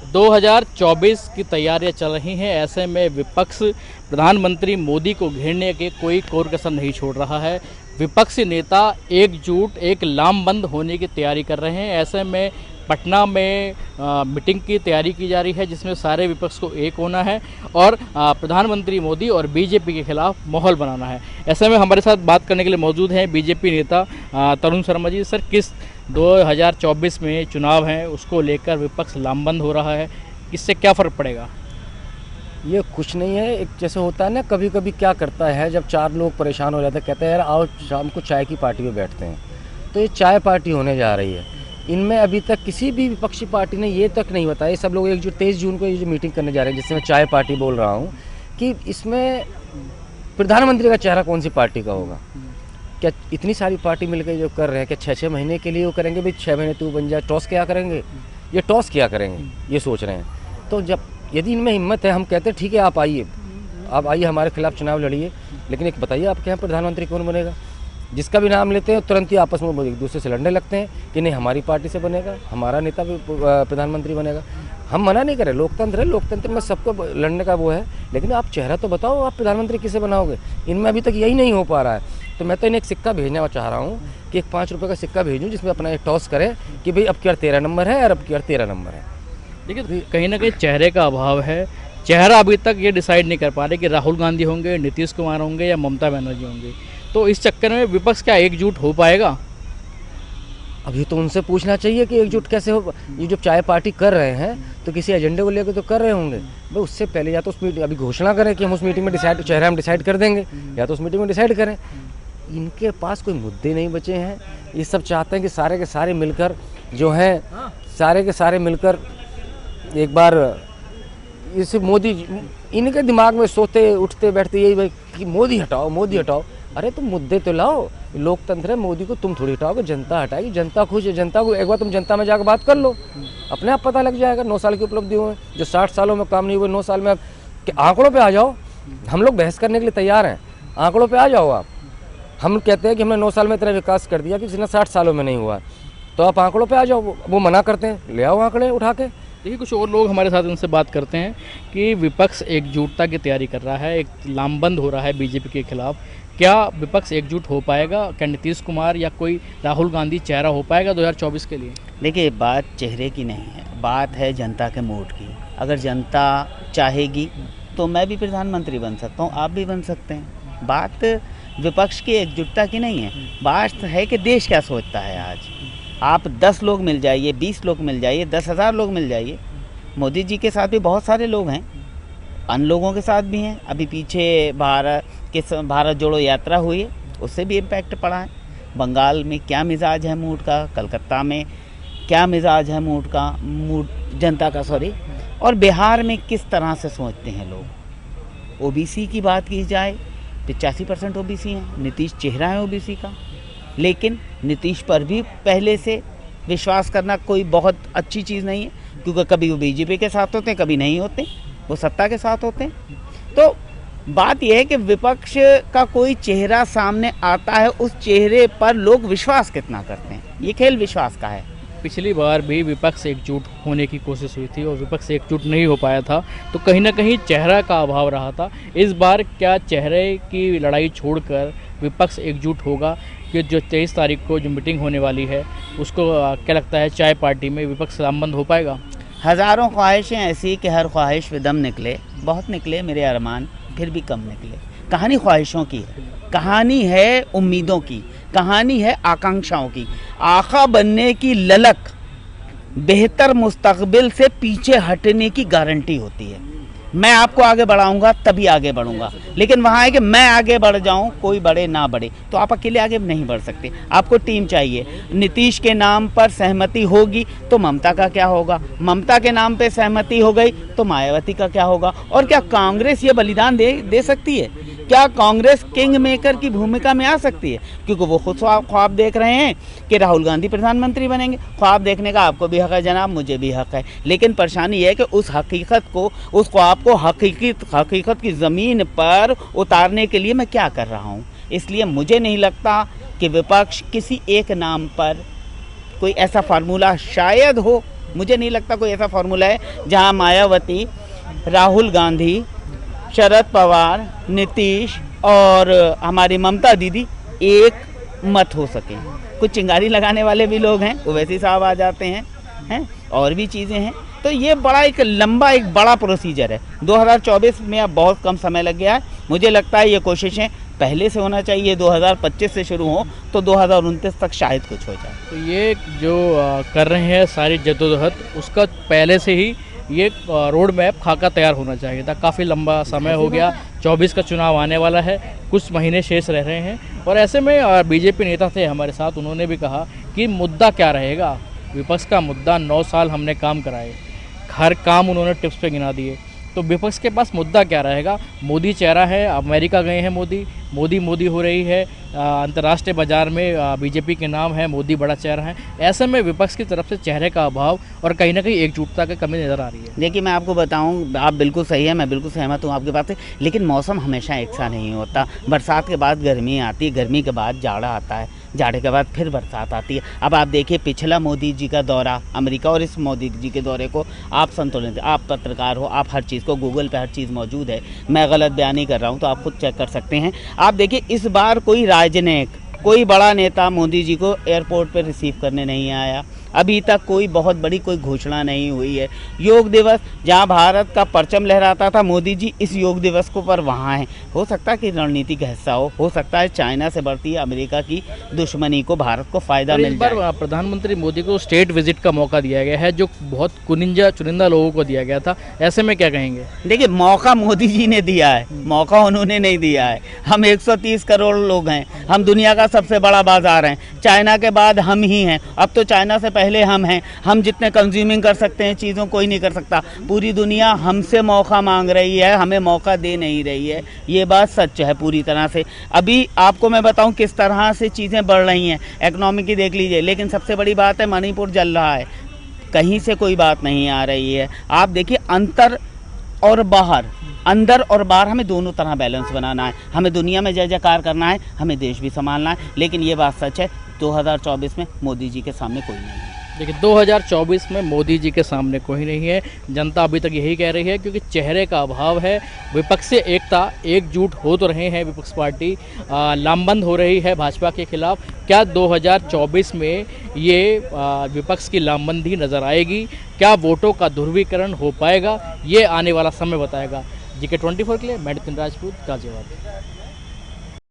2024 की तैयारियां चल रही हैं। ऐसे में विपक्ष प्रधानमंत्री मोदी को घेरने के कोई कोर कसर नहीं छोड़ रहा है। विपक्षी नेता एकजुट एक लामबंद होने की तैयारी कर रहे हैं। ऐसे में पटना में मीटिंग की तैयारी की जा रही है, जिसमें सारे विपक्ष को एक होना है और प्रधानमंत्री मोदी और बीजेपी के खिलाफ माहौल बनाना है। ऐसे में हमारे साथ बात करने के लिए मौजूद हैं बीजेपी नेता तरुण शर्मा जी। सर, किस 2024 में चुनाव हैं उसको लेकर विपक्ष लामबंद हो रहा है, इससे क्या फ़र्क पड़ेगा? ये कुछ नहीं है। एक जैसे होता है ना, कभी कभी क्या करता है, जब चार लोग परेशान हो जाते हैं, कहते हैं यार आओ शाम को चाय की पार्टी में बैठते हैं। तो ये चाय पार्टी होने जा रही है। इनमें अभी तक किसी भी विपक्षी पार्टी ने ये तक नहीं बताया। सब लोग एक जो 23 जून को ये जो मीटिंग करने जा रहे हैं, जिससे मैं चाय पार्टी बोल रहा हूँ, कि इसमें प्रधानमंत्री का चेहरा कौन सी पार्टी का होगा। क्या इतनी सारी पार्टी मिलकर जो कर रहे हैं, क्या 6-6 महीने के लिए वो करेंगे, भाई 6 महीने तू बन जा, टॉस क्या करेंगे, ये टॉस क्या करेंगे, ये सोच रहे हैं। तो जब यदि इनमें हिम्मत है, हम कहते हैं ठीक है आप आइए हमारे खिलाफ चुनाव लड़िए, लेकिन एक बताइए आपके यहाँ प्रधानमंत्री कौन बनेगा। जिसका भी नाम लेते हैं तुरंत ही आपस में एक दूसरे से लड़ने लगते हैं कि नहीं हमारी पार्टी से बनेगा, हमारा नेता भी प्रधानमंत्री बनेगा। हम मना नहीं करें, लोकतंत्र है, लोकतंत्र में सबको लड़ने का वो है, लेकिन आप चेहरा तो बताओ, आप प्रधानमंत्री किसे बनाओगे। इनमें अभी तक यही नहीं हो पा रहा है। तो मैं तो इन्हें एक सिक्का भेजना चाह रहा हूँ कि एक 5 रुपये का सिक्का भेजूँ, जिसमें अपना एक टॉस करें कि भाई अब की बार 13 नंबर है और अब की बार 13 नंबर है। देखिए, कहीं ना कहीं चेहरे का अभाव है। चेहरा अभी तक ये डिसाइड नहीं कर पा रहे कि राहुल गांधी होंगे, नीतीश कुमार होंगे या ममता बनर्जी होंगे। तो इस चक्कर में विपक्ष क्या एकजुट हो पाएगा? अभी तो उनसे पूछना चाहिए कि एकजुट कैसे हो। ये जो चाय पार्टी कर रहे हैं तो किसी एजेंडे को लेकर तो कर रहे होंगे। भाई उससे पहले या तो उस मीटिंग अभी घोषणा करें कि हम उस मीटिंग में चेहरा हम डिसाइड कर देंगे, या तो उस मीटिंग में डिसाइड करें। इनके पास कोई मुद्दे नहीं बचे हैं। ये सब चाहते हैं कि सारे के सारे मिलकर जो हैं, सारे के सारे मिलकर एक बार इसे मोदी, इनके दिमाग में सोते उठते बैठते यही भाई कि मोदी हटाओ, मोदी हटाओ। अरे तुम मुद्दे तो लाओ। लोकतंत्र है, मोदी को तुम थोड़ी हटाओगे, जनता हटाएगी। जनता खुश है, जनता को एक बार तुम जनता में जाकर बात कर लो, अपने आप पता लग जाएगा। 9 साल की उपलब्धियों में जो 60 सालों में काम नहीं हुए, 9 साल में आंकड़ों पे आ जाओ। हम लोग बहस करने के लिए तैयार हैं, आंकड़ों पे आ जाओ आप। हम कहते हैं कि हमने 9 साल में इतना विकास कर दिया कि किसी ने 60 सालों में नहीं हुआ, तो आप आंकड़ों पे आ जाओ। वो मना करते हैं, ले आओ आंकड़े उठा के। देखिए, कुछ और लोग हमारे साथ उनसे बात करते हैं कि विपक्ष एकजुटता की तैयारी कर रहा है, एक लामबंद हो रहा है बीजेपी के खिलाफ। क्या विपक्ष एकजुट हो पाएगा? क्या नीतीश कुमार या कोई राहुल गांधी चेहरा हो पाएगा 2024 के लिए? देखिए, बात चेहरे की नहीं है, बात है जनता के मूड की। अगर जनता चाहेगी तो मैं भी प्रधानमंत्री बन सकता हूँ, आप भी बन सकते हैं। बात विपक्ष की एकजुटता की नहीं है, बात है कि देश क्या सोचता है। आज आप 10 लोग मिल जाइए, 20 लोग मिल जाइए, 10,000 लोग मिल जाइए। मोदी जी के साथ भी बहुत सारे लोग हैं, अन्य लोगों के साथ भी हैं। अभी पीछे भारत जोड़ो यात्रा हुई है, उससे भी इम्पैक्ट पड़ा है। बंगाल में क्या मिजाज है मूड का, कलकत्ता में क्या मिजाज है मूड जनता का, और बिहार में किस तरह से सोचते हैं लोग। ओबीसी की बात की जाए, 85% ओबीसी हैं। नीतीश चेहरा है ओबीसी का, लेकिन नीतीश पर भी पहले से विश्वास करना कोई बहुत अच्छी चीज़ नहीं है, क्योंकि कभी वो बीजेपी के साथ होते हैं, कभी नहीं होते, वो सत्ता के साथ होते हैं। तो बात यह है कि विपक्ष का कोई चेहरा सामने आता है, उस चेहरे पर लोग विश्वास कितना करते हैं, ये खेल विश्वास का है। पिछली बार भी विपक्ष एकजुट होने की कोशिश हुई थी और विपक्ष एकजुट नहीं हो पाया था, तो कहीं ना कहीं चेहरा का अभाव रहा था। इस बार क्या चेहरे की लड़ाई छोड़कर विपक्ष एकजुट होगा? कि जो 23 तारीख को जो मीटिंग होने वाली है, उसको क्या लगता है चाय पार्टी में विपक्ष लामबंद हो पाएगा? हज़ारों ख्वाहिशें ऐसी कि हर ख्वाहिश पे दम निकले। बहुत निकले मेरे अरमान, फिर भी कम निकले। कहानी ख्वाहिशों की है, कहानी है उम्मीदों की, कहानी है आकांक्षाओं की। आका बनने की ललक बेहतर मुस्तकबिल से पीछे हटने की गारंटी होती है। मैं आपको आगे बढ़ाऊंगा तभी आगे बढ़ूंगा, लेकिन वहाँ है कि मैं आगे बढ़ जाऊं, कोई बढ़े ना बढ़े, तो आप अकेले आगे नहीं बढ़ सकते, आपको टीम चाहिए। नीतीश के नाम पर सहमति होगी तो ममता का क्या होगा, ममता के नाम पे सहमति हो गई तो मायावती का क्या होगा। और क्या कांग्रेस ये बलिदान दे सकती है? क्या कांग्रेस किंग मेकर की भूमिका में आ सकती है? क्योंकि वो खुद ख्वाब देख रहे हैं कि राहुल गांधी प्रधानमंत्री बनेंगे। ख्वाब देखने का आपको भी हक है जनाब, मुझे भी हक है, लेकिन परेशानी यह है कि उस हकीकत को, उस ख्वाब को हकीकत की ज़मीन पर उतारने के लिए मैं क्या कर रहा हूँ। इसलिए मुझे नहीं लगता कि विपक्ष किसी एक नाम पर कोई ऐसा फार्मूला शायद हो मुझे नहीं लगता कोई ऐसा फॉर्मूला है जहां मायावती, राहुल गांधी, शरद पवार, नीतीश और हमारी ममता दीदी एक मत हो सके। कुछ चिंगारी लगाने वाले भी लोग हैं, ओवैसी साहब आ जाते हैं और भी चीज़ें हैं। तो ये बड़ा एक लंबा एक बड़ा प्रोसीजर है। 2024 में अब बहुत कम समय लग गया है। मुझे लगता है ये कोशिशें पहले से होना चाहिए, 2025 से शुरू हो तो 2029 तक शायद कुछ हो जाए। तो ये जो कर रहे हैं सारी जद्दोजहद, उसका पहले से ही ये रोड मैप खाका तैयार होना चाहिए था। काफ़ी लंबा समय हो गया, 24 का चुनाव आने वाला है, कुछ महीने शेष रह रहे हैं और ऐसे में बीजेपी नेता थे हमारे साथ, उन्होंने भी कहा कि मुद्दा क्या रहेगा। विपक्ष का मुद्दा 9 साल हमने काम कराए, हर काम उन्होंने टिप्स पे गिना दिए, तो विपक्ष के पास मुद्दा क्या रहेगा। मोदी चेहरा है, अमेरिका गए हैं मोदी हो रही है, अंतर्राष्ट्रीय बाजार में बीजेपी के नाम है, मोदी बड़ा चेहरा है। ऐसे में विपक्ष की तरफ से चेहरे का अभाव और कहीं ना कहीं एकजुटता की कमी नज़र आ रही है। देखिए मैं आपको बताऊं, आप बिल्कुल सही है, मैं बिल्कुल सहमत हूं आपकी बात से, लेकिन मौसम हमेशा एक सा नहीं होता। बरसात के बाद गर्मी आती है, गर्मी के बाद जाड़ा आता है, जाड़े के बाद फिर बरसात आती है। अब आप देखिए पिछला मोदी जी का दौरा अमेरिका और इस मोदी जी के दौरे को आप संतुलित, आप पत्रकार हो, आप हर चीज़ को गूगल पे हर चीज़ मौजूद है, मैं गलत बयान नहीं कर रहा हूँ तो आप खुद चेक कर सकते हैं। आप देखिए इस बार कोई राजनयिक, कोई बड़ा नेता मोदी जी को एयरपोर्ट पर रिसीव करने नहीं आया। अभी तक कोई बहुत बड़ी कोई घोषणा नहीं हुई है। योग दिवस जहां भारत का परचम लहराता था, मोदी जी इस योग दिवस को पर वहां हैं। हो सकता है कि रणनीति का हिस्सा हो सकता है चाइना से बढ़ती है अमेरिका की दुश्मनी को भारत को फ़ायदा मिल जाए। इस बार प्रधानमंत्री मोदी को स्टेट विजिट का मौका दिया गया है, जो बहुत चुनिंदा लोगों को दिया गया था। ऐसे में क्या कहेंगे? देखिए मौका मोदी जी ने दिया है, मौका उन्होंने नहीं दिया है। हम 130 करोड़ लोग हैं, हम दुनिया का सबसे बड़ा बाजार हैं, चाइना के बाद हम ही हैं। अब तो चाइना से पहले हम हैं। हम जितने कंज्यूमिंग कर सकते हैं चीज़ों कोई नहीं कर सकता। पूरी दुनिया हमसे मौका मांग रही है, हमें मौका दे नहीं रही है। ये बात सच है पूरी तरह से। अभी आपको मैं बताऊं किस तरह से चीज़ें बढ़ रही हैं, इकोनॉमी की देख लीजिए। लेकिन सबसे बड़ी बात है मणिपुर जल रहा है, कहीं से कोई बात नहीं आ रही है। आप देखिए अंदर और बाहर हमें दोनों तरह बैलेंस बनाना है। हमें दुनिया में जय जयकार करना है, हमें देश भी संभालना है। लेकिन ये बात सच है 2024 में मोदी जी के सामने कोई नहीं है। देखिए 2024 में मोदी जी के सामने कोई नहीं है, जनता अभी तक यही कह रही है, क्योंकि चेहरे का अभाव है। विपक्ष से एकजुट हो तो रहे हैं, विपक्ष पार्टी लामबंद हो रही है भाजपा के खिलाफ। क्या 2024 में ये विपक्ष की लामबंदी नज़र आएगी? क्या वोटों का ध्रुवीकरण हो पाएगा? ये आने वाला समय बताएगा। GK24 के लिए मैं नितिन राजपूत, गाजियाबाद।